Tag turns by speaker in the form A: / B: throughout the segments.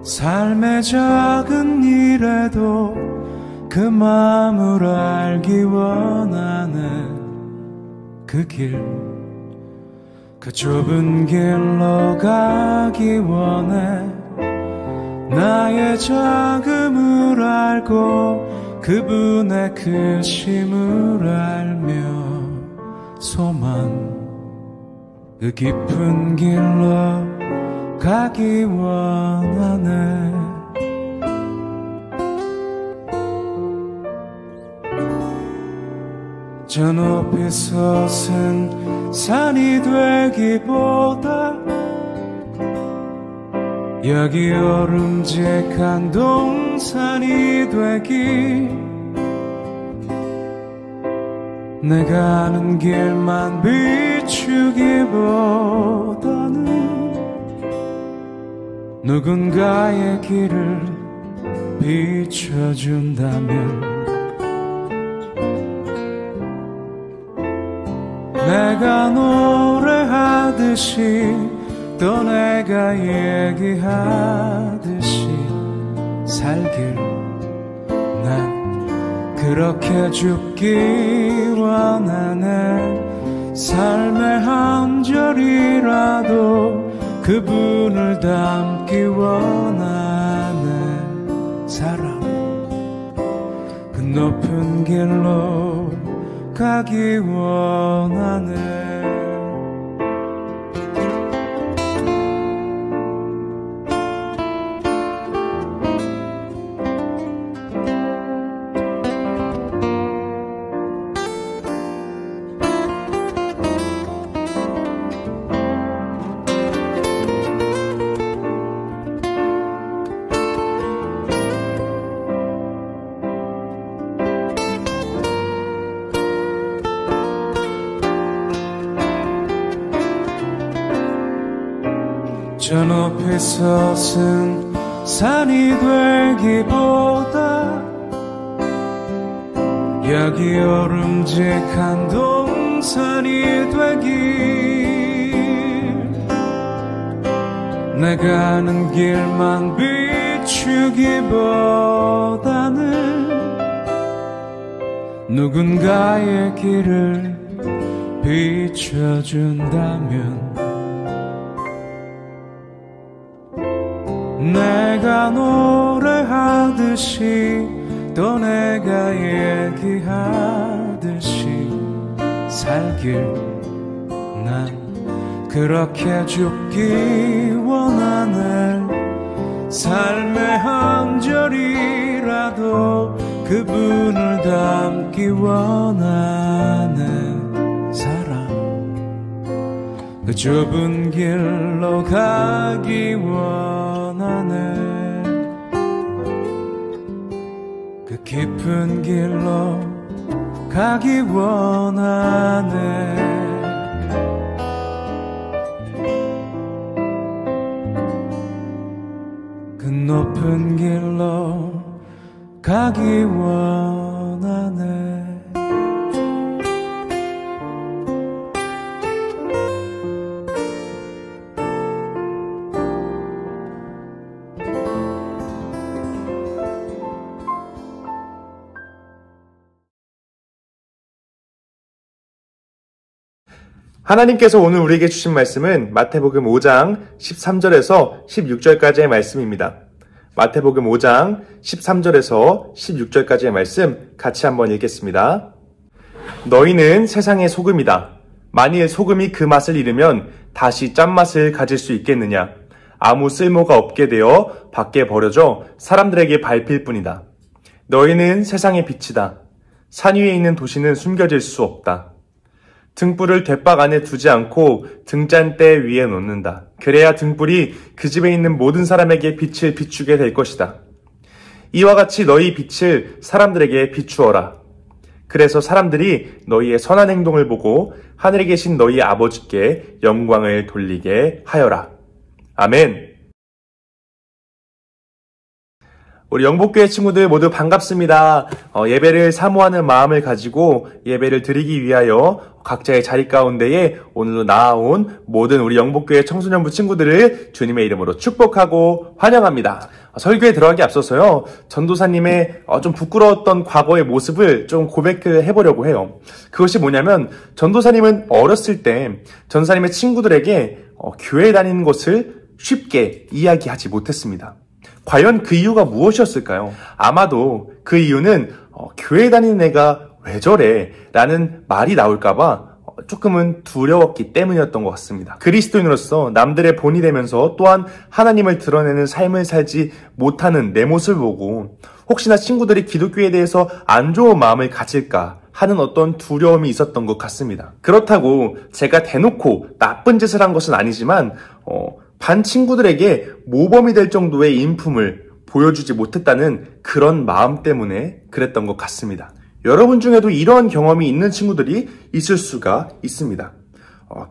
A: 삶의 작은 일에도 그 마음을 알기 원하네. 그 길, 그 좁은 길로 가기 원해. 나의 작음을 알고 그분의 크심을 알며 소망, 그 깊은 길로 가기 원하네. 저 높이 솟은 산이 되기보다 여기 오름직한 동산이 되기, 내가 아는 길만 비추기보다는 누군가의 길을 비춰준다면 내가 노래하듯이 또 내가 얘기하듯이 살길, 난 그렇게 죽기 원하네. 삶의 한 절이라도 그분을 닮기 원하네. 사랑, 그 높은 길로 가기 원하네. 저 높이 솟은 산이 되기보다 여기 오름직한 동산이 되길, 내가 아는 길만 비추기보다는 누군가의 길을 비춰준다면 내가 노래하듯이 또 내가 얘기하듯이 살길, 난 그렇게 죽기 원하네. 삶의 한 절이라도 그분을 닮기 원하네. 사랑, 그 좁은 길로 가기 원하네. 그 깊은 길로 가기 원하네. 그 높은 길로 가기 원하네.
B: 하나님께서 오늘 우리에게 주신 말씀은 마태복음 5장 13절에서 16절까지의 말씀입니다. 마태복음 5장 13절에서 16절까지의 말씀 같이 한번 읽겠습니다. 너희는 세상의 소금이다. 만일 소금이 그 맛을 잃으면 다시 짠맛을 가질 수 있겠느냐? 아무 쓸모가 없게 되어 밖에 버려져 사람들에게 밟힐 뿐이다. 너희는 세상의 빛이다. 산 위에 있는 도시는 숨겨질 수 없다. 등불을 돛박 안에 두지 않고 등잔대 위에 놓는다. 그래야 등불이 그 집에 있는 모든 사람에게 빛을 비추게 될 것이다. 이와 같이 너희 빛을 사람들에게 비추어라. 그래서 사람들이 너희의 선한 행동을 보고 하늘에 계신 너희 아버지께 영광을 돌리게 하여라. 아멘. 우리 영복교회 친구들 모두 반갑습니다. 예배를 사모하는 마음을 가지고 예배를 드리기 위하여 각자의 자리 가운데에 오늘도 나아온 모든 우리 영복교회 청소년부 친구들을 주님의 이름으로 축복하고 환영합니다. 설교에 들어가기 앞서서요, 전도사님의 좀 부끄러웠던 과거의 모습을 좀 고백을 해보려고 해요. 그것이 뭐냐면, 전도사님은 어렸을 때 전도사님의 친구들에게 교회 다니는 것을 쉽게 이야기하지 못했습니다. 과연 그 이유가 무엇이었을까요? 아마도 그 이유는 교회 다니는 애가 왜 저래? 라는 말이 나올까봐 조금은 두려웠기 때문이었던 것 같습니다. 그리스도인으로서 남들의 본이 되면서 또한 하나님을 드러내는 삶을 살지 못하는 내 모습을 보고 혹시나 친구들이 기독교에 대해서 안 좋은 마음을 가질까 하는 어떤 두려움이 있었던 것 같습니다. 그렇다고 제가 대놓고 나쁜 짓을 한 것은 아니지만 반 친구들에게 모범이 될 정도의 인품을 보여주지 못했다는 그런 마음 때문에 그랬던 것 같습니다. 여러분 중에도 이러한 경험이 있는 친구들이 있을 수가 있습니다.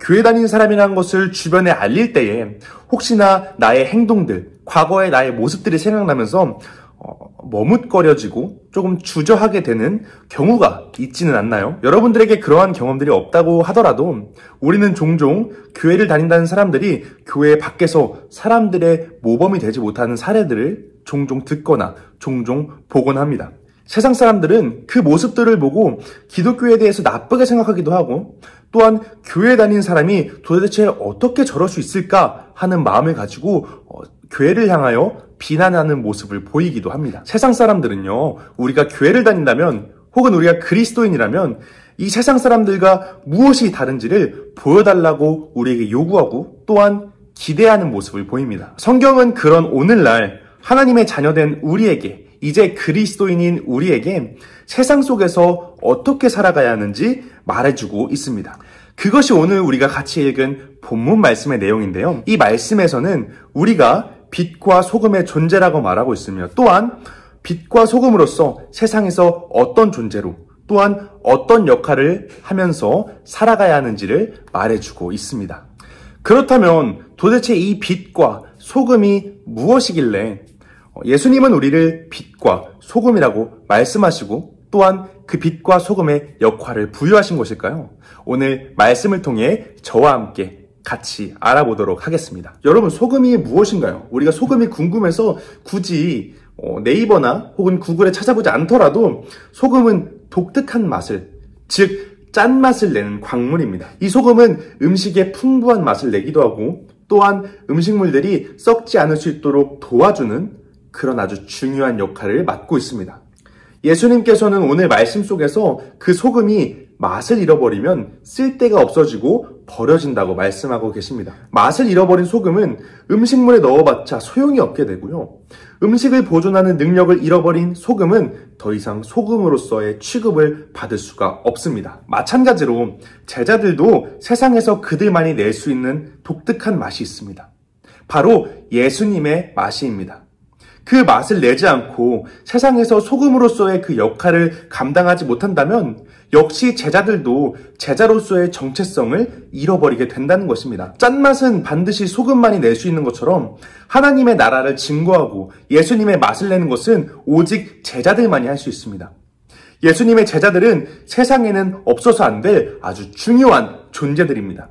B: 교회 다니는 사람이라는 것을 주변에 알릴 때에 혹시나 나의 행동들, 과거의 나의 모습들이 생각나면서 머뭇거려지고 조금 주저하게 되는 경우가 있지는 않나요? 여러분들에게 그러한 경험들이 없다고 하더라도 우리는 종종 교회를 다닌다는 사람들이 교회 밖에서 사람들의 모범이 되지 못하는 사례들을 종종 듣거나 종종 보곤 합니다. 세상 사람들은 그 모습들을 보고 기독교에 대해서 나쁘게 생각하기도 하고 또한 교회에 다니는 사람이 도대체 어떻게 저럴 수 있을까 하는 마음을 가지고 교회를 향하여 비난하는 모습을 보이기도 합니다. 세상 사람들은요, 우리가 교회를 다닌다면 혹은 우리가 그리스도인이라면 이 세상 사람들과 무엇이 다른지를 보여달라고 우리에게 요구하고 또한 기대하는 모습을 보입니다. 성경은 그런 오늘날 하나님의 자녀된 우리에게, 이제 그리스도인인 우리에게 세상 속에서 어떻게 살아가야 하는지 말해주고 있습니다. 그것이 오늘 우리가 같이 읽은 본문 말씀의 내용인데요. 이 말씀에서는 우리가 빛과 소금의 존재라고 말하고 있으며 또한 빛과 소금으로서 세상에서 어떤 존재로 또한 어떤 역할을 하면서 살아가야 하는지를 말해주고 있습니다. 그렇다면 도대체 이 빛과 소금이 무엇이길래 예수님은 우리를 빛과 소금이라고 말씀하시고 또한 그 빛과 소금의 역할을 부여하신 것일까요? 오늘 말씀을 통해 저와 함께 같이 알아보도록 하겠습니다. 여러분, 소금이 무엇인가요? 우리가 소금이 궁금해서 굳이 네이버나 혹은 구글에 찾아보지 않더라도 소금은 독특한 맛을, 즉 짠맛을 내는 광물입니다. 이 소금은 음식에 풍부한 맛을 내기도 하고 또한 음식물들이 썩지 않을 수 있도록 도와주는 그런 아주 중요한 역할을 맡고 있습니다. 예수님께서는 오늘 말씀 속에서 그 소금이 맛을 잃어버리면 쓸데가 없어지고 버려진다고 말씀하고 계십니다. 맛을 잃어버린 소금은 음식물에 넣어봤자 소용이 없게 되고요. 음식을 보존하는 능력을 잃어버린 소금은 더 이상 소금으로서의 취급을 받을 수가 없습니다. 마찬가지로 제자들도 세상에서 그들만이 낼 수 있는 독특한 맛이 있습니다. 바로 예수님의 맛입니다. 그 맛을 내지 않고 세상에서 소금으로서의 그 역할을 감당하지 못한다면 역시 제자들도 제자로서의 정체성을 잃어버리게 된다는 것입니다. 짠맛은 반드시 소금만이 낼 수 있는 것처럼 하나님의 나라를 증거하고 예수님의 맛을 내는 것은 오직 제자들만이 할 수 있습니다. 예수님의 제자들은 세상에는 없어서 안 될 아주 중요한 존재들입니다.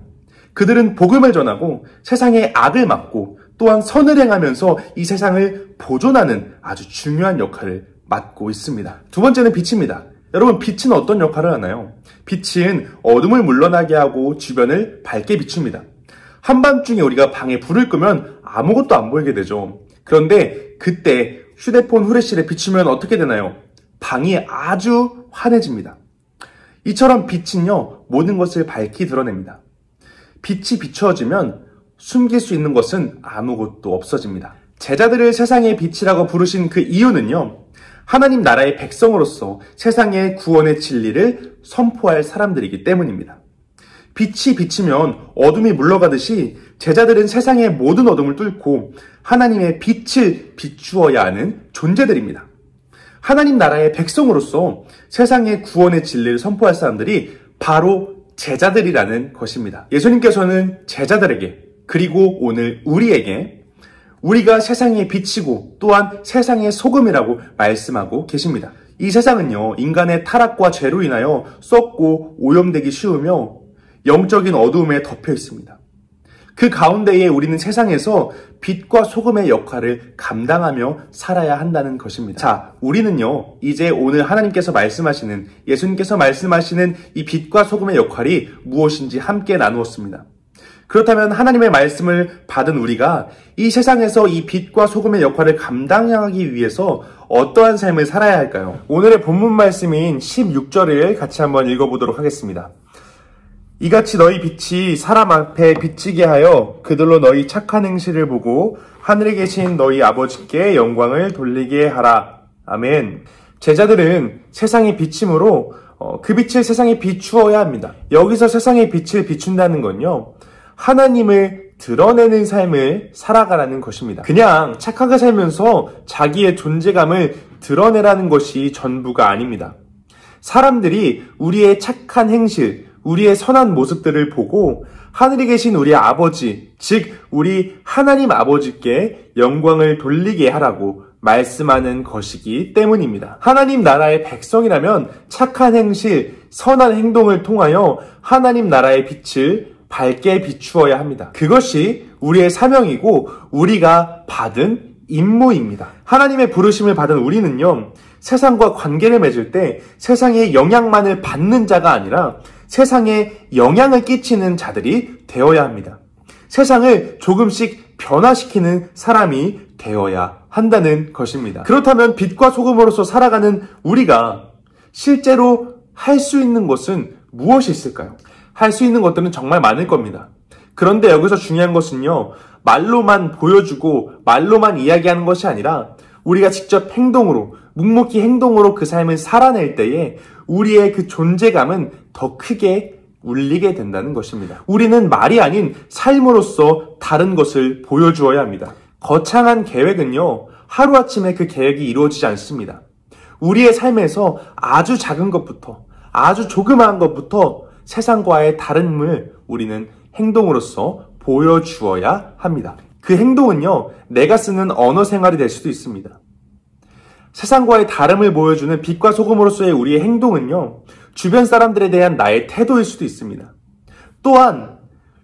B: 그들은 복음을 전하고 세상의 악을 막고 또한 선을 행하면서 이 세상을 보존하는 아주 중요한 역할을 맡고 있습니다. 두 번째는 빛입니다. 여러분, 빛은 어떤 역할을 하나요? 빛은 어둠을 물러나게 하고 주변을 밝게 비춥니다. 한밤중에 우리가 방에 불을 끄면 아무것도 안 보이게 되죠. 그런데 그때 휴대폰 후레쉬를 비추면 어떻게 되나요? 방이 아주 환해집니다. 이처럼 빛은요, 모든 것을 밝히 드러냅니다. 빛이 비추어지면 숨길 수 있는 것은 아무것도 없어집니다. 제자들을 세상의 빛이라고 부르신 그 이유는요, 하나님 나라의 백성으로서 세상의 구원의 진리를 선포할 사람들이기 때문입니다. 빛이 비치면 어둠이 물러가듯이 제자들은 세상의 모든 어둠을 뚫고 하나님의 빛을 비추어야 하는 존재들입니다. 하나님 나라의 백성으로서 세상의 구원의 진리를 선포할 사람들이 바로 제자들이라는 것입니다. 예수님께서는 제자들에게 그리고 오늘 우리에게 우리가 세상의 빛이고 또한 세상의 소금이라고 말씀하고 계십니다. 이 세상은요, 인간의 타락과 죄로 인하여 썩고 오염되기 쉬우며 영적인 어두움에 덮여 있습니다. 그 가운데에 우리는 세상에서 빛과 소금의 역할을 감당하며 살아야 한다는 것입니다. 자, 우리는요, 이제 오늘 하나님께서 말씀하시는, 예수님께서 말씀하시는 이 빛과 소금의 역할이 무엇인지 함께 나누었습니다. 그렇다면 하나님의 말씀을 받은 우리가 이 세상에서 이 빛과 소금의 역할을 감당하기 위해서 어떠한 삶을 살아야 할까요? 오늘의 본문 말씀인 16절을 같이 한번 읽어보도록 하겠습니다. 이같이 너희 빛이 사람 앞에 비치게 하여 그들로 너희 착한 행실을 보고 하늘에 계신 너희 아버지께 영광을 돌리게 하라. 아멘. 제자들은 세상의 빛이므로 그 빛을 세상에 비추어야 합니다. 여기서 세상의 빛을 비춘다는 건요, 하나님을 드러내는 삶을 살아가라는 것입니다. 그냥 착하게 살면서 자기의 존재감을 드러내라는 것이 전부가 아닙니다. 사람들이 우리의 착한 행실, 우리의 선한 모습들을 보고 하늘에 계신 우리 아버지, 즉 우리 하나님 아버지께 영광을 돌리게 하라고 말씀하는 것이기 때문입니다. 하나님 나라의 백성이라면 착한 행실, 선한 행동을 통하여 하나님 나라의 빛을 밝게 비추어야 합니다. 그것이 우리의 사명이고 우리가 받은 임무입니다. 하나님의 부르심을 받은 우리는요, 세상과 관계를 맺을 때 세상의 영향만을 받는 자가 아니라 세상에 영향을 끼치는 자들이 되어야 합니다. 세상을 조금씩 변화시키는 사람이 되어야 한다는 것입니다. 그렇다면 빛과 소금으로서 살아가는 우리가 실제로 할 수 있는 것은 무엇이 있을까요? 할 수 있는 것들은 정말 많을 겁니다. 그런데 여기서 중요한 것은요, 말로만 보여주고 말로만 이야기하는 것이 아니라 우리가 직접 행동으로, 묵묵히 행동으로 그 삶을 살아낼 때에 우리의 그 존재감은 더 크게 울리게 된다는 것입니다. 우리는 말이 아닌 삶으로서 다른 것을 보여주어야 합니다. 거창한 계획은요, 하루아침에 그 계획이 이루어지지 않습니다. 우리의 삶에서 아주 작은 것부터, 아주 조그마한 것부터 세상과의 다름을 우리는 행동으로서 보여주어야 합니다. 그 행동은요, 내가 쓰는 언어 생활이 될 수도 있습니다. 세상과의 다름을 보여주는 빛과 소금으로서의 우리의 행동은요, 주변 사람들에 대한 나의 태도일 수도 있습니다. 또한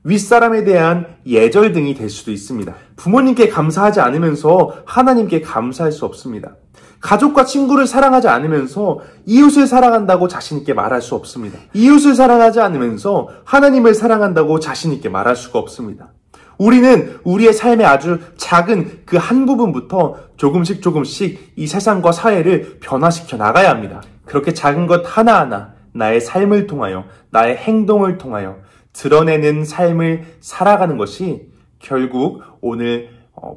B: 윗사람에 대한 예절 등이 될 수도 있습니다. 부모님께 감사하지 않으면서 하나님께 감사할 수 없습니다. 가족과 친구를 사랑하지 않으면서 이웃을 사랑한다고 자신 있게 말할 수 없습니다. 이웃을 사랑하지 않으면서 하나님을 사랑한다고 자신 있게 말할 수가 없습니다. 우리는 우리의 삶의 아주 작은 그 한 부분부터 조금씩 이 세상과 사회를 변화시켜 나가야 합니다. 그렇게 작은 것 하나하나 나의 삶을 통하여, 나의 행동을 통하여 드러내는 삶을 살아가는 것이 결국 오늘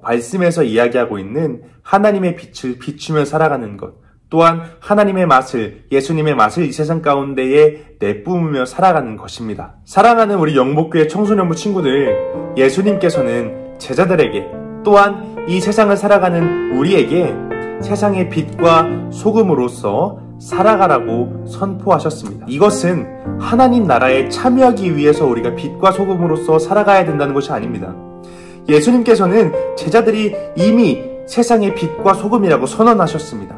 B: 말씀에서 이야기하고 있는 하나님의 빛을 비추며 살아가는 것, 또한 하나님의 맛을, 예수님의 맛을 이 세상 가운데에 내뿜으며 살아가는 것입니다. 사랑하는 우리 영목교회 청소년부 친구들, 예수님께서는 제자들에게 또한 이 세상을 살아가는 우리에게 세상의 빛과 소금으로서 살아가라고 선포하셨습니다. 이것은 하나님 나라에 참여하기 위해서 우리가 빛과 소금으로서 살아가야 된다는 것이 아닙니다. 예수님께서는 제자들이 이미 세상의 빛과 소금이라고 선언하셨습니다.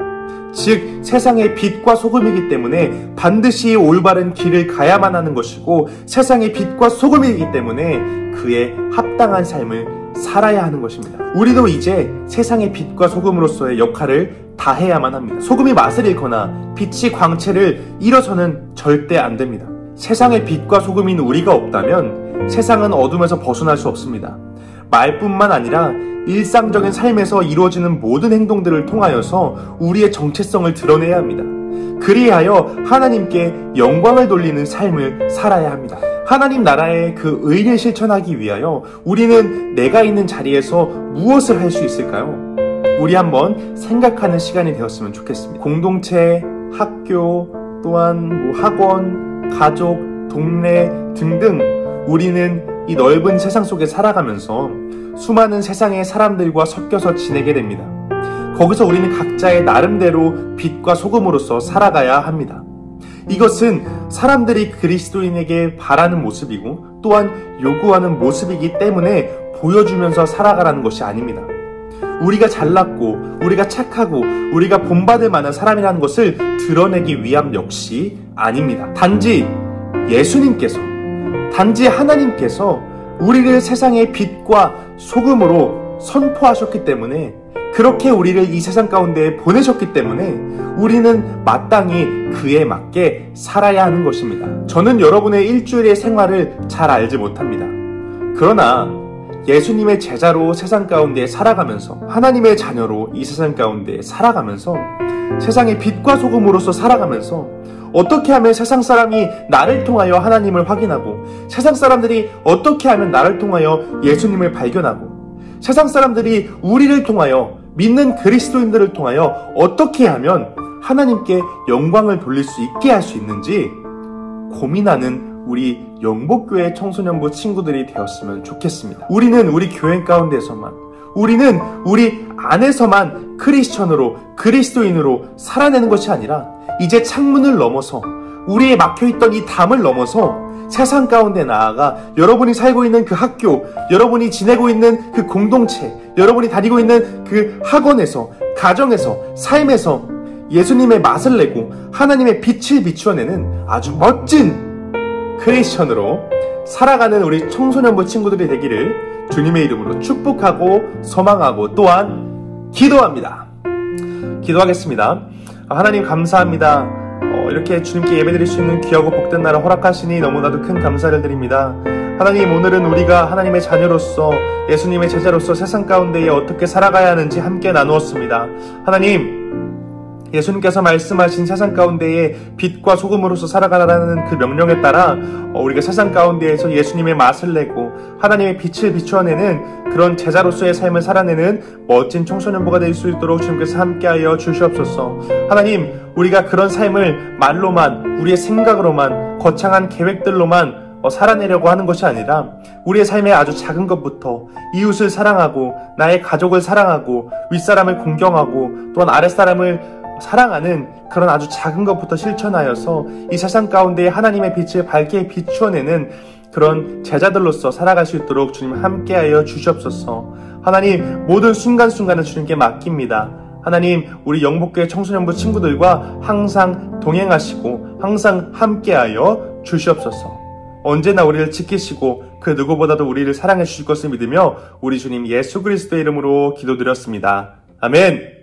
B: 즉 세상의 빛과 소금이기 때문에 반드시 올바른 길을 가야만 하는 것이고, 세상의 빛과 소금이기 때문에 그에 합당한 삶을 살아야 하는 것입니다. 우리도 이제 세상의 빛과 소금으로서의 역할을 다해야만 합니다. 소금이 맛을 잃거나 빛이 광채를 잃어서는 절대 안 됩니다. 세상의 빛과 소금인 우리가 없다면 세상은 어둠에서 벗어날 수 없습니다. 말뿐만 아니라 일상적인 삶에서 이루어지는 모든 행동들을 통하여서 우리의 정체성을 드러내야 합니다. 그리하여 하나님께 영광을 돌리는 삶을 살아야 합니다. 하나님 나라의 그 의를 실천하기 위하여 우리는 내가 있는 자리에서 무엇을 할 수 있을까요? 우리 한번 생각하는 시간이 되었으면 좋겠습니다. 공동체, 학교, 또한 학원, 가족, 동네 등등 우리는 이 넓은 세상 속에 살아가면서 수많은 세상의 사람들과 섞여서 지내게 됩니다. 거기서 우리는 각자의 나름대로 빛과 소금으로서 살아가야 합니다. 이것은 사람들이 그리스도인에게 바라는 모습이고 또한 요구하는 모습이기 때문에 보여주면서 살아가라는 것이 아닙니다. 우리가 잘났고 우리가 착하고 우리가 본받을 만한 사람이라는 것을 드러내기 위함 역시 아닙니다. 단지 예수님께서, 단지 하나님께서 우리를 세상의 빛과 소금으로 선포하셨기 때문에, 그렇게 우리를 이 세상 가운데 보내셨기 때문에 우리는 마땅히 그에 맞게 살아야 하는 것입니다. 저는 여러분의 일주일의 생활을 잘 알지 못합니다. 그러나 예수님의 제자로 세상 가운데 살아가면서, 하나님의 자녀로 이 세상 가운데 살아가면서, 세상의 빛과 소금으로서 살아가면서 어떻게 하면 세상 사람이 나를 통하여 하나님을 확인하고, 세상 사람들이 어떻게 하면 나를 통하여 예수님을 발견하고, 세상 사람들이 우리를 통하여, 믿는 그리스도인들을 통하여 어떻게 하면 하나님께 영광을 돌릴 수 있게 할 수 있는지 고민하는 우리 영복교회 청소년부 친구들이 되었으면 좋겠습니다. 우리는 우리 교회 가운데서만, 우리는 우리 안에서만 크리스천으로, 그리스도인으로 살아내는 것이 아니라 이제 창문을 넘어서, 우리에 막혀있던 이 담을 넘어서 세상 가운데 나아가 여러분이 살고 있는 그 학교, 여러분이 지내고 있는 그 공동체, 여러분이 다니고 있는 그 학원에서, 가정에서, 삶에서 예수님의 맛을 내고 하나님의 빛을 비추어내는 아주 멋진 크리스천으로 살아가는 우리 청소년부 친구들이 되기를 주님의 이름으로 축복하고 소망하고 또한 기도합니다. 기도하겠습니다. 하나님 감사합니다. 이렇게 주님께 예배드릴 수 있는 귀하고 복된 날을 허락하시니 너무나도 큰 감사를 드립니다. 하나님, 오늘은 우리가 하나님의 자녀로서, 예수님의 제자로서 세상 가운데에 어떻게 살아가야 하는지 함께 나누었습니다. 하나님, 예수님께서 말씀하신 세상 가운데에 빛과 소금으로서 살아가라는 그 명령에 따라 우리가 세상 가운데에서 예수님의 맛을 내고 하나님의 빛을 비추어내는 그런 제자로서의 삶을 살아내는 멋진 청소년부가 될 수 있도록 주님께서 함께하여 주시옵소서. 하나님, 우리가 그런 삶을 말로만, 우리의 생각으로만, 거창한 계획들로만 살아내려고 하는 것이 아니라 우리의 삶의 아주 작은 것부터 이웃을 사랑하고, 나의 가족을 사랑하고, 윗사람을 공경하고, 또한 아랫사람을 사랑하는 그런 아주 작은 것부터 실천하여서 이 세상 가운데 하나님의 빛을 밝게 비추어내는 그런 제자들로서 살아갈 수 있도록 주님 함께하여 주시옵소서. 하나님, 모든 순간순간을 주님께 맡깁니다. 하나님, 우리 영복교회 청소년부 친구들과 항상 동행하시고 항상 함께하여 주시옵소서. 언제나 우리를 지키시고 그 누구보다도 우리를 사랑해 주실 것을 믿으며 우리 주님 예수 그리스도의 이름으로 기도드렸습니다. 아멘.